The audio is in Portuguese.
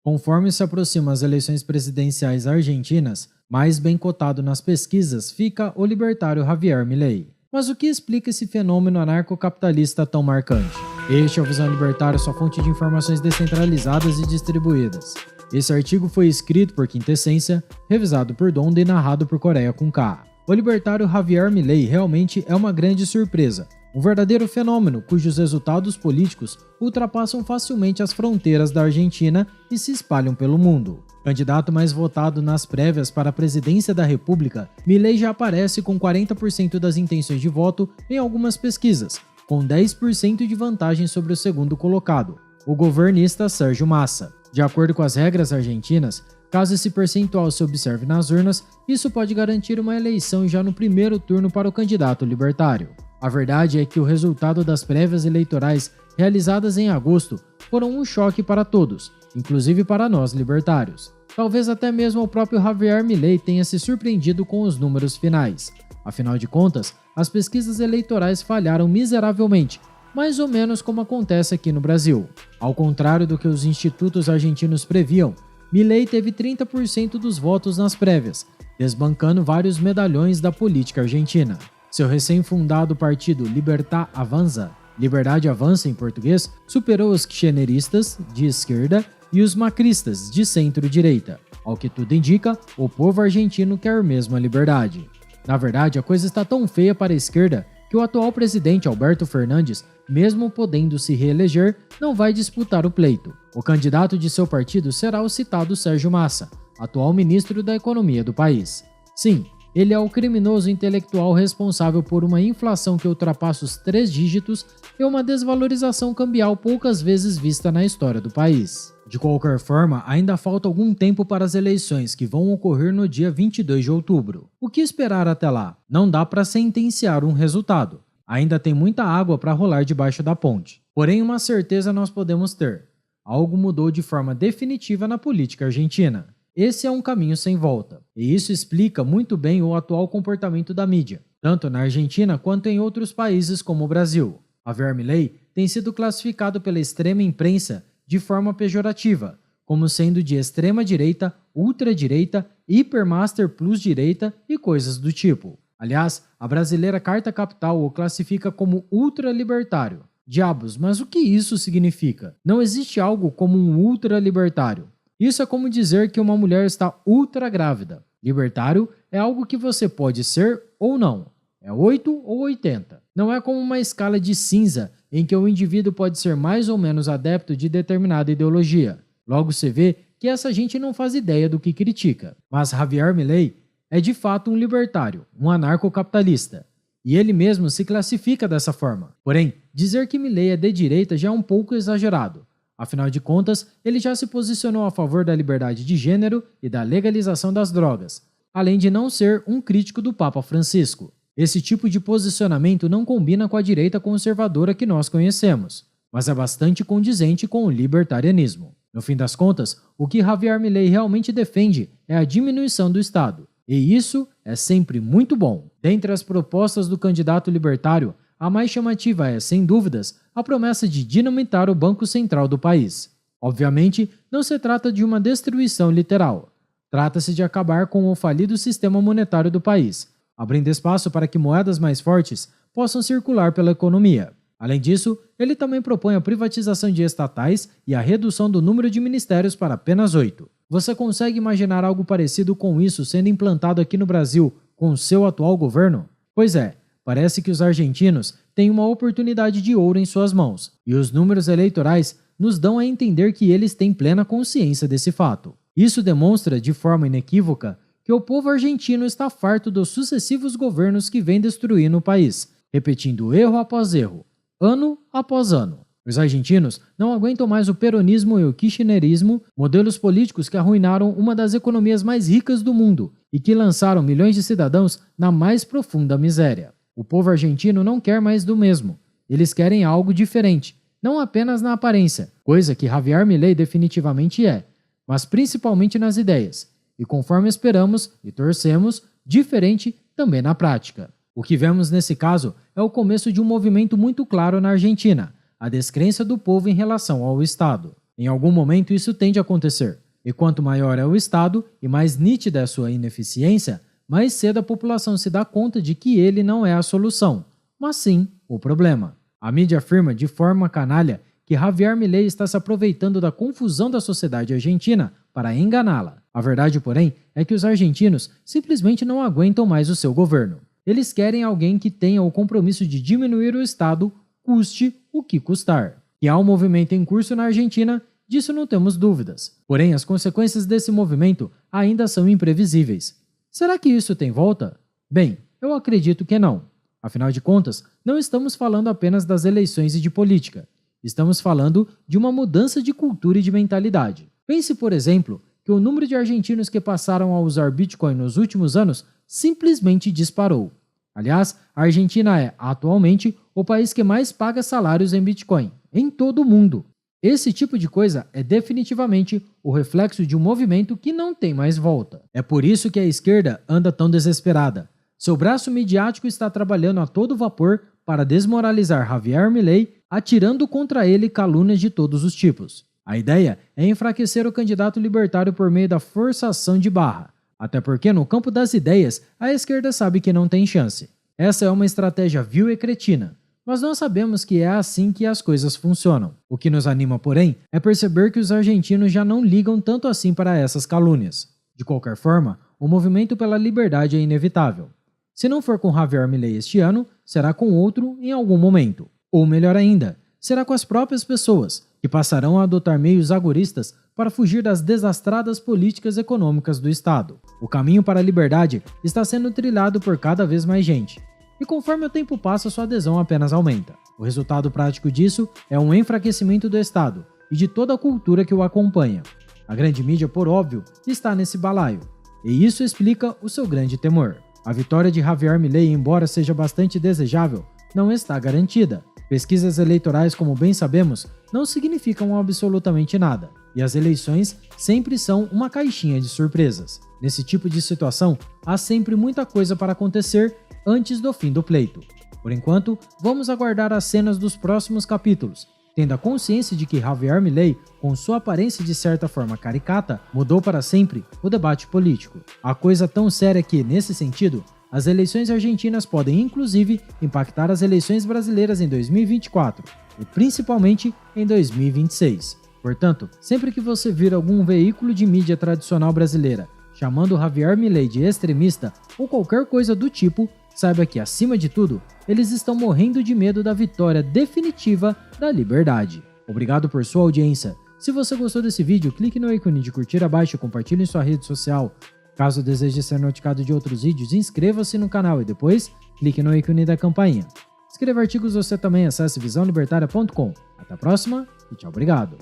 Conforme se aproximam as eleições presidenciais argentinas, mais bem cotado nas pesquisas fica o libertário Javier Milei. Mas o que explica esse fenômeno anarcocapitalista tão marcante? Este é o Visão Libertária, sua fonte de informações descentralizadas e distribuídas. Esse artigo foi escrito por Quintessência, revisado por Donda e narrado por Coreia com K. O libertário Javier Milei realmente é uma grande surpresa, um verdadeiro fenômeno cujos resultados políticos ultrapassam facilmente as fronteiras da Argentina e se espalham pelo mundo. Candidato mais votado nas prévias para a presidência da República, Milei já aparece com 40% das intenções de voto em algumas pesquisas, com 10% de vantagem sobre o segundo colocado, o governista Sérgio Massa. De acordo com as regras argentinas, caso esse percentual se observe nas urnas, isso pode garantir uma eleição já no primeiro turno para o candidato libertário. A verdade é que o resultado das prévias eleitorais realizadas em agosto foram um choque para todos, inclusive para nós libertários. Talvez até mesmo o próprio Javier Milei tenha se surpreendido com os números finais. Afinal de contas, as pesquisas eleitorais falharam miseravelmente, mais ou menos como acontece aqui no Brasil. Ao contrário do que os institutos argentinos previam, Milei teve 30% dos votos nas prévias, desbancando vários medalhões da política argentina. Seu recém-fundado partido Libertad Avanza, Liberdade Avança em português, superou os kirchneristas, de esquerda, e os macristas, de centro-direita. Ao que tudo indica, o povo argentino quer mesmo a liberdade. Na verdade, a coisa está tão feia para a esquerda que o atual presidente Alberto Fernandes, mesmo podendo se reeleger, não vai disputar o pleito. O candidato de seu partido será o citado Sérgio Massa, atual ministro da Economia do país. Sim, ele é o criminoso intelectual responsável por uma inflação que ultrapassa os 3 dígitos e uma desvalorização cambial poucas vezes vista na história do país. De qualquer forma, ainda falta algum tempo para as eleições que vão ocorrer no dia 22 de outubro. O que esperar até lá? Não dá para sentenciar um resultado. Ainda tem muita água para rolar debaixo da ponte. Porém, uma certeza nós podemos ter. Algo mudou de forma definitiva na política argentina. Esse é um caminho sem volta, e isso explica muito bem o atual comportamento da mídia, tanto na Argentina quanto em outros países como o Brasil. Javier Milei tem sido classificado pela extrema imprensa de forma pejorativa, como sendo de extrema-direita, ultradireita, hipermaster plus direita e coisas do tipo. Aliás, a brasileira Carta Capital o classifica como ultralibertário. Diabos, mas o que isso significa? Não existe algo como um ultralibertário. Isso é como dizer que uma mulher está ultra grávida. Libertário é algo que você pode ser ou não. É 8 ou 80. Não é como uma escala de cinza em que o indivíduo pode ser mais ou menos adepto de determinada ideologia. Logo se vê que essa gente não faz ideia do que critica. Mas Javier Milei é de fato um libertário, um anarcocapitalista. E ele mesmo se classifica dessa forma. Porém, dizer que Milei é de direita já é um pouco exagerado. Afinal de contas, ele já se posicionou a favor da liberdade de gênero e da legalização das drogas, além de não ser um crítico do Papa Francisco. Esse tipo de posicionamento não combina com a direita conservadora que nós conhecemos, mas é bastante condizente com o libertarianismo. No fim das contas, o que Javier Milei realmente defende é a diminuição do Estado, e isso é sempre muito bom. Dentre as propostas do candidato libertário, a mais chamativa é, sem dúvidas, a promessa de dinamitar o Banco Central do país. Obviamente, não se trata de uma destruição literal. Trata-se de acabar com o falido sistema monetário do país, abrindo espaço para que moedas mais fortes possam circular pela economia. Além disso, ele também propõe a privatização de estatais e a redução do número de ministérios para apenas 8. Você consegue imaginar algo parecido com isso sendo implantado aqui no Brasil com o seu atual governo? Pois é. Parece que os argentinos têm uma oportunidade de ouro em suas mãos, e os números eleitorais nos dão a entender que eles têm plena consciência desse fato. Isso demonstra, de forma inequívoca, que o povo argentino está farto dos sucessivos governos que vêm destruindo o país, repetindo erro após erro, ano após ano. Os argentinos não aguentam mais o peronismo e o kirchnerismo, modelos políticos que arruinaram uma das economias mais ricas do mundo e que lançaram milhões de cidadãos na mais profunda miséria. O povo argentino não quer mais do mesmo. Eles querem algo diferente, não apenas na aparência, coisa que Javier Milei definitivamente é, mas principalmente nas ideias, e conforme esperamos e torcemos, diferente também na prática. O que vemos nesse caso é o começo de um movimento muito claro na Argentina, a descrença do povo em relação ao Estado. Em algum momento isso tende a acontecer, e quanto maior é o Estado e mais nítida é a sua ineficiência, mais cedo a população se dá conta de que ele não é a solução, mas sim o problema. A mídia afirma de forma canalha que Javier Milei está se aproveitando da confusão da sociedade argentina para enganá-la. A verdade, porém, é que os argentinos simplesmente não aguentam mais o seu governo. Eles querem alguém que tenha o compromisso de diminuir o Estado, custe o que custar. Que há um movimento em curso na Argentina, disso não temos dúvidas. Porém, as consequências desse movimento ainda são imprevisíveis. Será que isso tem volta? Bem, eu acredito que não. Afinal de contas, não estamos falando apenas das eleições e de política. Estamos falando de uma mudança de cultura e de mentalidade. Pense, por exemplo, que o número de argentinos que passaram a usar Bitcoin nos últimos anos simplesmente disparou. Aliás, a Argentina é, atualmente, o país que mais paga salários em Bitcoin, em todo o mundo. Esse tipo de coisa é definitivamente o reflexo de um movimento que não tem mais volta. É por isso que a esquerda anda tão desesperada. Seu braço midiático está trabalhando a todo vapor para desmoralizar Javier Milei, atirando contra ele calúnias de todos os tipos. A ideia é enfraquecer o candidato libertário por meio da forçação de barra, até porque no campo das ideias a esquerda sabe que não tem chance. Essa é uma estratégia vil e cretina, mas nós sabemos que é assim que as coisas funcionam. O que nos anima, porém, é perceber que os argentinos já não ligam tanto assim para essas calúnias. De qualquer forma, o movimento pela liberdade é inevitável. Se não for com Javier Milei este ano, será com outro em algum momento. Ou melhor ainda, será com as próprias pessoas, que passarão a adotar meios agoristas para fugir das desastradas políticas econômicas do Estado. O caminho para a liberdade está sendo trilhado por cada vez mais gente. E conforme o tempo passa, sua adesão apenas aumenta. O resultado prático disso é um enfraquecimento do Estado e de toda a cultura que o acompanha. A grande mídia, por óbvio, está nesse balaio. E isso explica o seu grande temor. A vitória de Javier Milei, embora seja bastante desejável, não está garantida. Pesquisas eleitorais, como bem sabemos, não significam absolutamente nada, e as eleições sempre são uma caixinha de surpresas. Nesse tipo de situação, há sempre muita coisa para acontecer antes do fim do pleito. Por enquanto, vamos aguardar as cenas dos próximos capítulos, tendo a consciência de que Javier Milei, com sua aparência de certa forma caricata, mudou para sempre o debate político. A coisa tão séria que, nesse sentido, as eleições argentinas podem inclusive impactar as eleições brasileiras em 2024 e principalmente em 2026. Portanto, sempre que você vir algum veículo de mídia tradicional brasileira chamando Javier Milei de extremista ou qualquer coisa do tipo, saiba que, acima de tudo, eles estão morrendo de medo da vitória definitiva da liberdade. Obrigado por sua audiência. Se você gostou desse vídeo, clique no ícone de curtir abaixo e compartilhe em sua rede social. Caso deseje ser notificado de outros vídeos, inscreva-se no canal e depois clique no ícone da campainha. Escreva artigos você também, acesse visãolibertaria.com. Até a próxima e tchau, obrigado.